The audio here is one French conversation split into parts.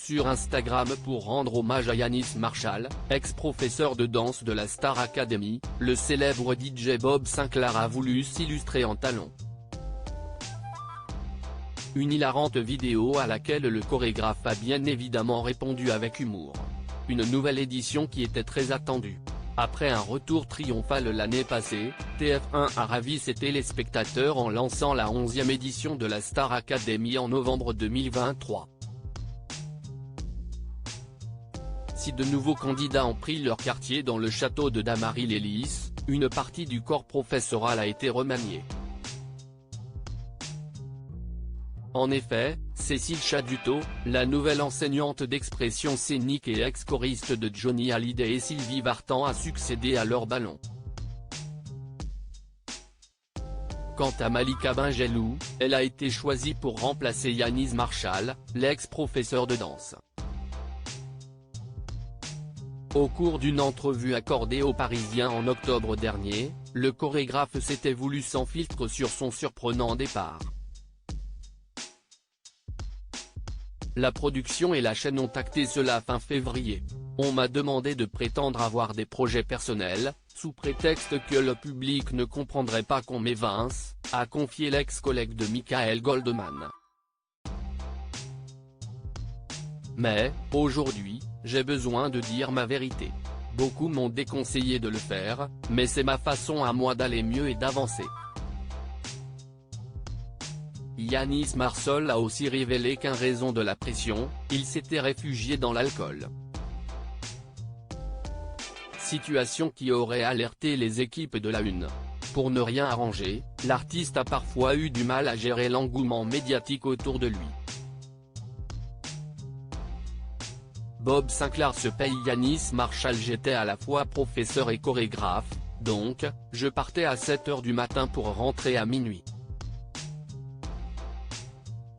sur Instagram pour rendre hommage à Yanis Marshall, ex-professeur de danse de la Star Academy. Le célèbre DJ Bob Sinclair a voulu s'illustrer en talons. Une hilarante vidéo à laquelle le chorégraphe a bien évidemment répondu avec humour. Une nouvelle édition qui était très attendue. Après un retour triomphal l'année passée, TF1 a ravi ses téléspectateurs en lançant la 11e édition de la Star Academy en novembre 2023. Si de nouveaux candidats ont pris leur quartier dans le château de Damary-les-Lys, une partie du corps professoral a été remaniée. En effet, Cécile Chaduto, la nouvelle enseignante d'expression scénique et ex-choriste de Johnny Hallyday et Sylvie Vartan a succédé à leur ballon. Quant à Malika Benjelloun, elle a été choisie pour remplacer Yanis Marshall, l'ex-professeur de danse. Au cours d'une entrevue accordée aux Parisiens en octobre dernier, le chorégraphe s'était voulu sans filtre sur son surprenant départ. La production et la chaîne ont acté cela fin février. On m'a demandé de prétendre avoir des projets personnels, sous prétexte que le public ne comprendrait pas qu'on m'évince, a confié l'ex-collègue de Michael Goldman. Mais, aujourd'hui, j'ai besoin de dire ma vérité. Beaucoup m'ont déconseillé de le faire, mais c'est ma façon à moi d'aller mieux et d'avancer. Yanis Marshall a aussi révélé qu'en raison de la pression, il s'était réfugié dans l'alcool. Situation qui aurait alerté les équipes de la Une. Pour ne rien arranger, l'artiste a parfois eu du mal à gérer l'engouement médiatique autour de lui. Bob Sinclair se paye Yanis Marshall. J'étais à la fois professeur et chorégraphe, donc, je partais à 7 h du matin pour rentrer à minuit.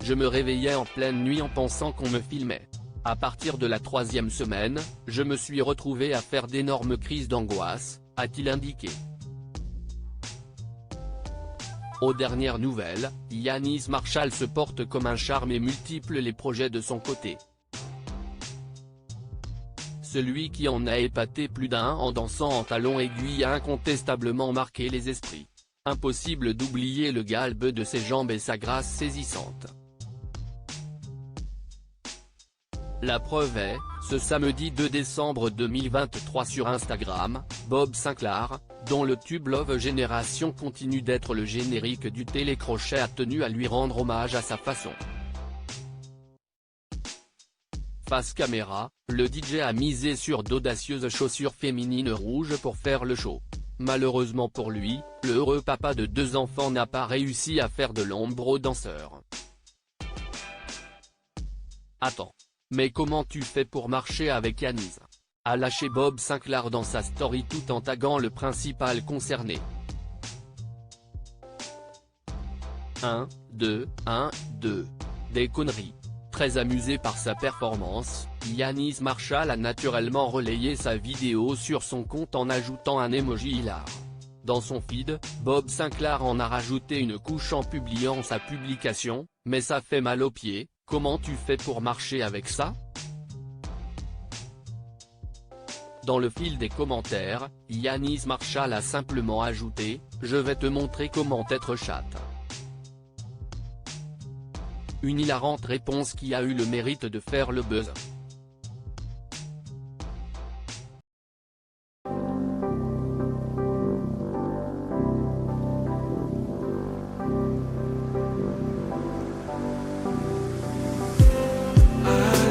Je me réveillais en pleine nuit en pensant qu'on me filmait. À partir de la 3e semaine, je me suis retrouvé à faire d'énormes crises d'angoisse, a-t-il indiqué. Aux dernières nouvelles, Yanis Marshall se porte comme un charme et multiplie les projets de son côté. Celui qui en a épaté plus d'un en dansant en talons aiguilles a incontestablement marqué les esprits. Impossible d'oublier le galbe de ses jambes et sa grâce saisissante. La preuve est, ce samedi 2 décembre 2023 sur Instagram, Bob Sinclair, dont le tube Love Génération continue d'être le générique du télécrochet, a tenu à lui rendre hommage à sa façon. Face caméra, le DJ a misé sur d'audacieuses chaussures féminines rouges pour faire le show. Malheureusement pour lui, le heureux papa de 2 enfants n'a pas réussi à faire de l'ombre au danseur. Attends. Mais comment tu fais pour marcher avec Yanis ? A lâché Bob Sinclair dans sa story tout en taguant le principal concerné. 1, 2, 1, 2. Des conneries. Très amusé par sa performance, Yanis Marshall a naturellement relayé sa vidéo sur son compte en ajoutant un emoji hilar. Dans son feed, Bob Sinclair en a rajouté une couche en publiant sa publication, mais ça fait mal aux pieds. Comment tu fais pour marcher avec ça ? Dans le fil des commentaires, Yanis Marshall a simplement ajouté « Je vais te montrer comment être chatte ». Une hilarante réponse qui a eu le mérite de faire le buzz.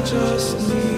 Just need